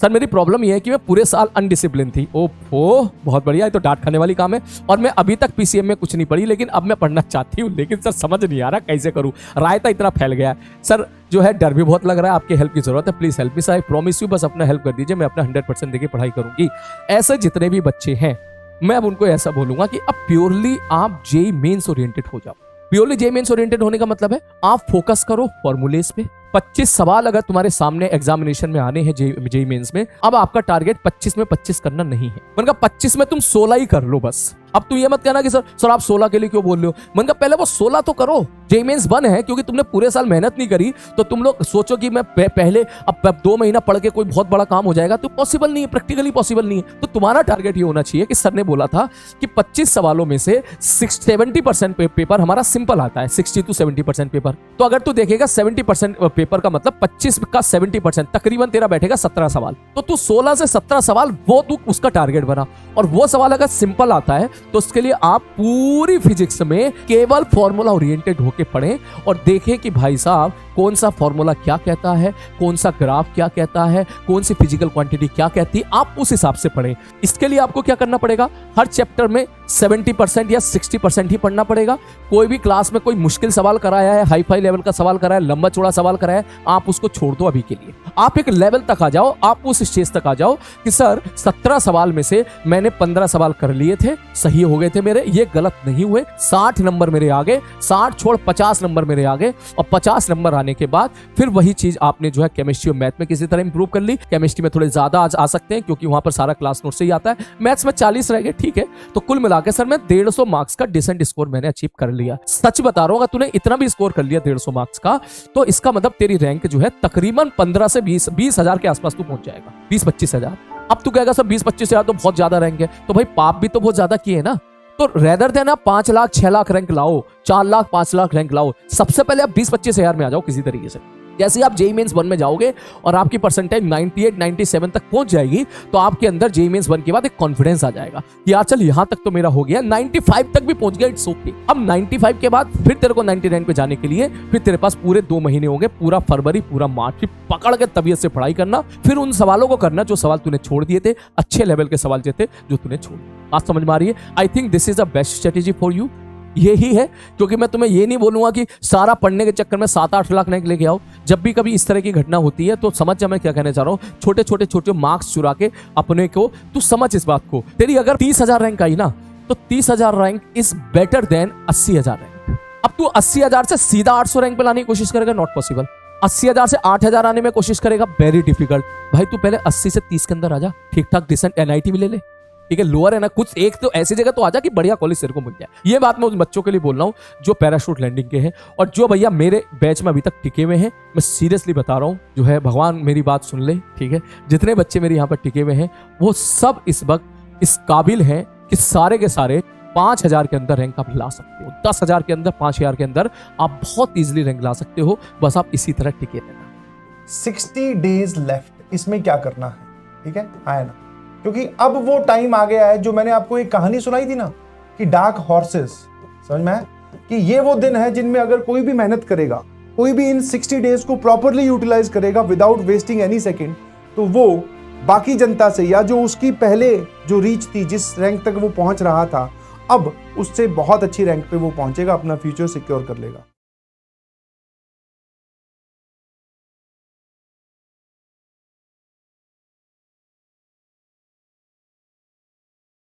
Sir मेरी problem ये है कि मैं पूरे साल अनडिसिप्लिन थी। ओह बहुत बढ़िया, ये तो डांट खाने वाली काम है। और मैं अभी तक पीसीएम में कुछ नहीं पढ़ी, लेकिन अब मैं पढ़ना चाहती हूँ, लेकिन सर समझ नहीं आ रहा कैसे करूँ। रायता इतना फैल गया है सर, जो है डर भी बहुत लग रहा है। आपकी हेल्प की जरूरत है, please help me sir, I promise you. बस अपना हेल्प कर दीजिए, मैं अपना 100% देके पढ़ाई करूंगी। ऐसे जितने भी बच्चे हैं मैं अब उनको ऐसा बोलूंगा कि अब प्योरली आप जेईई मेंस ओरिएंटेड हो जाओ। प्योरली जेईई मेंस ओरिएंटेड होने का मतलब है आप फोकस करो फॉर्मूलेस पे। 25 सवाल अगर तुम्हारे सामने एग्जामिनेशन में आने हैं जेईई मेंस में, अब आपका टारगेट 25 में 25 करना नहीं है। मैंने कहा 25 में तुम 16 ही कर लो बस। अब तुम ये मत कहना कि सर आप 16 के लिए क्यों बोल रहे हो। मैंने कहा पहले वो 16 तो करो। जेईई मेंस 1 है क्योंकि तुमने पूरे साल मेहनत नहीं करी, तो तुम लोग सोचो कि मैं पहले अब 2 महीना पढ़ के कोई बहुत बड़ा काम हो जाएगा, तो पॉसिबल नहीं है, प्रैक्टिकली पॉसिबल नहीं है। तो तुम्हारा टारगेट ये होना चाहिए कि सर ने बोला था कि 25 सवालों में से 70% पेपर हमारा सिंपल आता है, 60 to 70% पेपर। तो अगर तू देखेगा 70% पेपर का मतलब 25 का 70%, तकरीबन तेरा बैठेगा 17 सवाल। तो तू 16 से 17 सवाल वो तू उसका टारगेट बना। और वो सवाल अगर सिंपल आता है तो उसके लिए आप पूरी फिजिक्स में केवल फॉर्मूला ओरिएंटेड होके पढ़ें और देखें कि भाई साहब कौन सा फॉर्मूला क्या कहता है, कौन सा ग्राफ क्या कहता है, कौन सी फिजिकल क्वांटिटी क्या कहती है, आप उस हिसाब से पढ़ें। इसके लिए आपको क्या करना पड़ेगा, हर चैप्टर में 70% या 60% ही पढ़ना पड़ेगा। कोई भी क्लास में कोई मुश्किल सवाल कराया है, हाई फाई लेवल का सवाल कराया है, लंबा चौड़ा सवाल कराया है, आप उसको छोड़ दो अभी के लिए। आप एक लेवल तक आ जाओ, आप उस स्टेज तक आ जाओ कि सर 17 सवाल में से मैंने 15 सवाल कर लिए थे, सही हो गए थे मेरे, ये गलत नहीं हुए, 60 नंबर मेरे आ गए, 60 छोड़ 50 नंबर मेरे आ गए। और 50 नंबर आने के बाद फिर वही चीज आपने जो है केमिस्ट्री और मैथ में किसी तरह इंप्रूव कर ली। केमिस्ट्री में थोड़े ज्यादा आ सकते हैं क्योंकि वहां पर सारा क्लास नोट से ही आता है। मैथ्स में 40 रह गए, ठीक है। तो कुल मिलाकर सर मैं 150 मार्क्स का डिसेंट स्कोर मैंने अचीव कर लिया। सच बता रहा हूं, अगर तूने इतना भी स्कोर कर लिया 150 मार्क्स का, तो इसका मतलब तेरी रैंक जो है तकरीबन 15 से 20 हजार के आसपास तू पहुंच जाएगा, 20-25 हजार। अब तू कहेगा सर 20-25 हजार तो बहुत ज्यादा रैंक है, तो भाई पाप भी तो बहुत ज्यादा किए ना। तो रेदर देन आप 5 लाख 6 लाख रैंक लाओ, 4 लाख 5 लाख रैंक लाओ, सबसे पहले आप 20-25 हजार में आ जाओ किसी तरीके से। जैसे आप जेईई मेंस 1 में जाओगे और आपकी परसेंटेज 98-97 तक पहुंच जाएगी, तो आपके अंदर जेईई मेंस 1 के बाद एक कॉन्फिडेंस आ जाएगा कि यार चल यहां तक तो मेरा हो गया, 95 तक भी पहुंच गया, इट्स ओके। अब 95 के बाद फिर तेरे को 99 पे जाने के लिए फिर तेरे पास पूरे 2 महीने होंगे, पूरा फरवरी पूरा मार्च पकड़ के तबीयत से पढ़ाई करना, फिर उन सवालों को करना जो सवाल तूने छोड़ दिए थे, अच्छे लेवल के सवाल थे जो तूने छोड़ दिए। बात समझ में आ रही है? I think this is the best strategy for you. यही है, क्योंकि मैं तुम्हें ये नहीं बोलूंगा कि सारा पढ़ने के चक्कर में 7-8 लाख रैंक लेके आओ। जब भी कभी इस तरह की घटना होती है तो समझ जा मैं क्या कहना चाह रहा हूं। छोटे मार्क्स चुरा के अपने को तू समझ इस बात को। तेरी अगर 30,000 रैंक आई ना, तो 30,000 rank is better than 80,000 rank. अब तू 80,000 से सीधा 800 रैंक पे लाने की कोशिश करेगा, नॉट पॉसिबल। 80,000 से 8,000 आने में कोशिश करेगा, वेरी डिफिकल्ट। भाई तू पहले 80 से 30 के अंदर आ जा, ठीक ठाक डिसेंट NIT भी ले ले, ठीक है। लोअर है ना, कुछ एक तो ऐसी जगह तो आ जा कि बढ़िया कॉलेज तेरे को मिल जाए। ये बात मैं उन बच्चों के लिए बोल रहा हूँ जो पैराशूट लैंडिंग के हैं और जो भैया मेरे बैच में अभी तक टिके हुए हैं। मैं सीरियसली बता रहा हूँ, जो है भगवान मेरी बात सुन ले, ठीक है। जितने बच्चे मेरे यहाँ पर टिके हुए हैं वो सब इस वक्त इस काबिल हैं कि सारे के सारे 5,000 के अंदर रैंक आप ला सकते हो, 10,000 के अंदर, 5,000 के अंदर आप बहुत ईजिली रैंक ला सकते हो। बस आप इसी तरह टिके रहना। 60 डेज लेफ्ट, इसमें क्या करना है, ठीक है, आया ना। क्योंकि अब वो टाइम आ गया है जो मैंने आपको एक कहानी सुनाई थी ना कि डार्क हॉर्सेस, समझ में आया कि ये वो दिन है जिनमें अगर कोई भी मेहनत करेगा, कोई भी इन 60 डेज को प्रॉपरली यूटिलाइज करेगा विदाउट वेस्टिंग एनी सेकंड, तो वो बाकी जनता से या जो उसकी पहले जो रीच थी, जिस रैंक तक वो पहुंच रहा था, अब उससे बहुत अच्छी रैंक पे वो पहुंचेगा, अपना फ्यूचर सिक्योर कर लेगा।